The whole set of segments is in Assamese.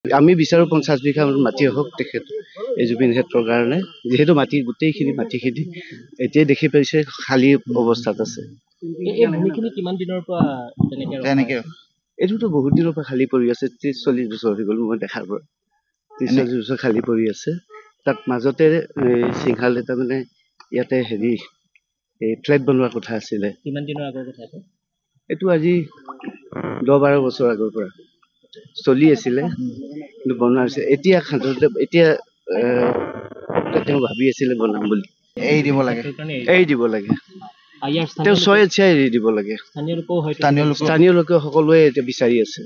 আমি বিচাৰো 50 বিঘা মাটি হওক তেখেত এই জুবিন ক্ষেত্ৰৰ কাৰণে, যিহেতু গোটেইখিনি মাটিখিনি এতিয়া দেখি পাইছে খালী অৱস্থাত আছে। এইটোতো বহুত দিনৰ পৰা খালী পৰি আছে, 30-40 বছৰ হৈ গ'ল মই দেখাৰ পৰা। 30-40 বছৰ খালী পৰি আছে। তাত মাজতে সিংহাল এটা মানে ইয়াতে এই ফ্লেট বনোৱাৰ কথা আছিলে। কিমান দিনৰ আগৰ কথা এইটো? আজি 10-12 বছৰ আগৰ পৰা চলি আছিলে, কিন্তু বনোৱা হৈছে। এতিয়া এতিয়া তেওঁ ভাবি আছিলে বনাম বুলি। এৰি দিব লাগে তেওঁ স্বেচ্ছাই এৰি দিব লাগে। স্থানীয় লোকে সকলোৱে এতিয়া বিচাৰি আছে,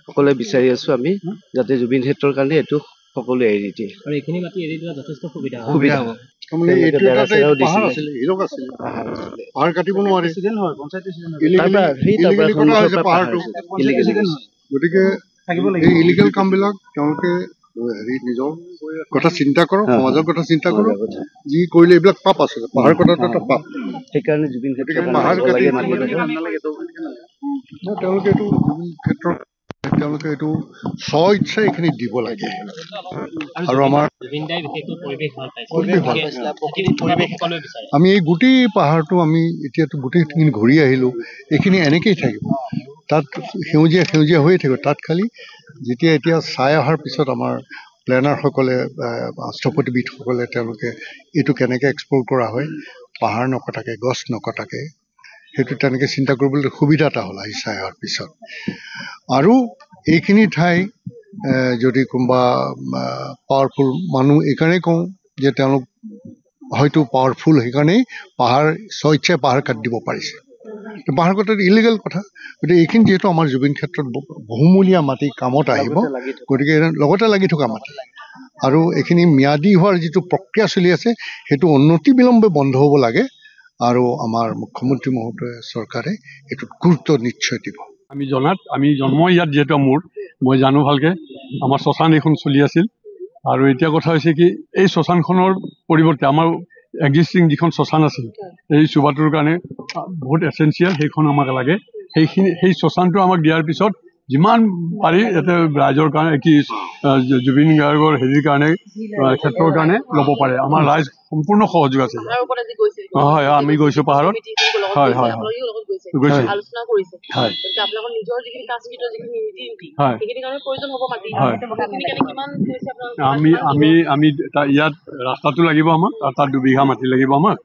সকলোৱে বিচাৰি আছো আমি যাতে জুবিন ক্ষেত্ৰৰ কাৰণে এইটো সকলোৱে এৰি দিয়ে। আৰু এইখিনি মাটি এৰি দিলে যথেষ্ট সুবিধা হ'ব। গতিকে ইলিগেল কামবিলাক তেওঁলোকে নিজৰ কথা চিন্তা কৰক, সমাজৰ কথা চিন্তা কৰক। যি কৰিলে এইবিলাক পাপ আছে, পাহাৰ কটাটো এটা পাপ। সেইকাৰণে জুবিন ক্ষেত্ৰত তেওঁলোকে এইটো জুবিন ক্ষেত্ৰত তেওঁলোকে এইটো স্বেচ্ছাই এইখিনি দিব লাগে। আৰু আমাৰ আমি এই গোটেই পাহাৰটো আমি এতিয়াতো গোটেইখিনি ঘূৰি আহিলোঁ, এইখিনি এনেকেই থাকিব, তাত সেউজীয়া হৈয়ে থাকিব। তাত খালি যেতিয়া এতিয়া চাই অহাৰ পিছত আমাৰ প্লেনাৰসকলে, স্থপতিবিদসকলে তেওঁলোকে এইটো কেনেকৈ এক্সপ্ল'ৰ কৰা হয়, পাহাৰ নকটাকে, গছ নকটাকে, সেইটো তেনেকৈ চিন্তা কৰিবলৈ সুবিধা এটা হ'ল আহি চাই অহাৰ পিছত। আৰু এইখিনি ঠাই যদি কোনোবা পাৱাৰফুল মানুহ, এইকাৰণেই কওঁ যে তেওঁলোক হয়তো পাৱাৰফুল, সেইকাৰণেই স্বেচ্ছাই পাহাৰ কাটি দিব পাৰিছে। পাহাৰ কটাটো ইলিগেল কথা। গতিকে এইখিনি যিহেতু আমাৰ জুবিন ক্ষেত্ৰত বহুমূলীয়া মাটি কামত আহিব, গতিকে লগতে লাগি থকা মাটি, আৰু এইখিনি ম্যাদী হোৱাৰ যিটো প্ৰক্ৰিয়া চলি আছে সেইটো অনতিবিলম্বে বন্ধ হ'ব লাগে। আৰু আমাৰ মুখ্যমন্ত্ৰী মহোদয় চৰকাৰে এইটোত গুৰুত্ব নিশ্চয় দিব। আমি জন্ম ইয়াত যিহেতু মই জানো ভালকে, আমাৰ শ্মশান এইখন চলি আছিল। আৰু এতিয়া কথা হৈছে কি, এই শ্মশানখনৰ পৰিৱৰ্তে আমাৰ এক্সিষ্টিং যিখন শ্মশান আছিল, এই চুবাটোৰ কাৰণে বহুত এচেঞ্চিয়েল, সেইখন আমাক লাগে। সেই শ্মশানটো আমাক দিয়াৰ পিছত যিমান পাৰি ইয়াতে ৰাইজৰ কাৰণে জুবিন গাৰ্গৰ কাৰণে ক্ষেত্ৰৰ কাৰণে ল'ব পাৰে। আমাৰ ৰাইজ সম্পূৰ্ণ সহযোগ আছে। হয়, আমি গৈছো পাহাৰত। হয়, আমি ইয়াত ৰাস্তাটো লাগিব আমাক, তাত 2 বিঘা মাটি লাগিব আমাক।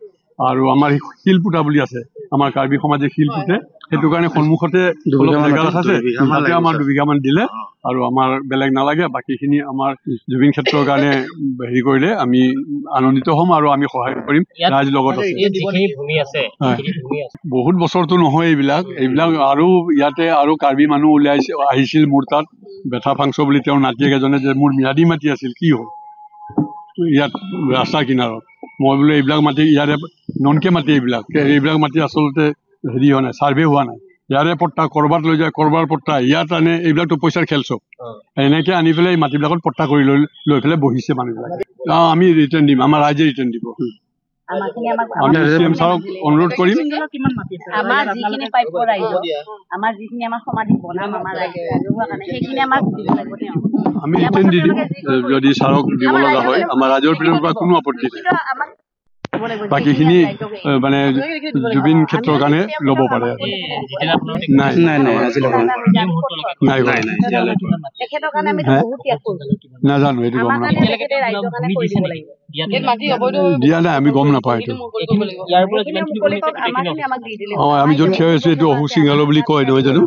আৰু আমাৰ শিল পোতা বুলি আছে, আমাৰ কাৰ্বি সমাজে শিল পোতে, সেইটো কাৰণে সন্মুখতে জেগা আছে, তাতে আমাৰ 2 বিঘা মান দিলে আৰু আমাৰ বেলেগ নালাগে। বাকীখিনি আমাৰ জুবিন ক্ষেত্ৰৰ কাৰণে কৰিলে আমি আনন্দিত হ'ম আৰু আমি সহায় কৰিম। ৰাইজ লগত আছে। বহুত বছৰটো নহয় এইবিলাক আৰু ইয়াতে আৰু কাৰ্বি মানুহ আহিছিল মোৰ তাত, বেথা ফাংচ বুলি তেওঁৰ নাতিয়েক এজনে, যে মোৰ ম্যাদী মাটি আছিল, কি হ'ল ইয়াত ৰাস্তাৰ কিনাৰত। মই বোলো এইবিলাক মাটি ইয়াৰে ননকে মাটি, এইবিলাক মাটি আচলতে হোৱা নাই, ছাৰ্ভে হোৱা নাই। ইয়াৰে পট্টা কৰবাত লৈ যায়, কৰবাৰ পট্টা ইয়াত আনে, এইবিলাকতো পইচাৰ খেল চব। এনেকে আনি পেলাই এই মাটিবিলাকত পট্টা কৰি লৈ পেলাই বহিছে মানুহবিলাকে। আমি ৰিটাৰ্ণ দিম, আমাৰ ৰাইজে ৰিটাৰ্ণ দিব। আমি CM ছাৰক অনুৰোধ কৰিম। আমি ৰিটাৰ্ণ দি দিম যদি ছাৰক দিব লগা হয়। আমাৰ ৰাইজৰ পিনৰ পৰা কোনো আপত্তি নাই। বাকীখিনি মানে জুবিন ক্ষেত্ৰৰ কাৰণে ল'ব পাৰে। নাই, নাজানো, এইটো গম নাপাওঁ। দিয়া নাই, আমি গম নাপাওঁ এইটো। আমি য'ত থিয় হৈছো এইটো অশোক সিংহাল বুলি কয়, নহয় জানো?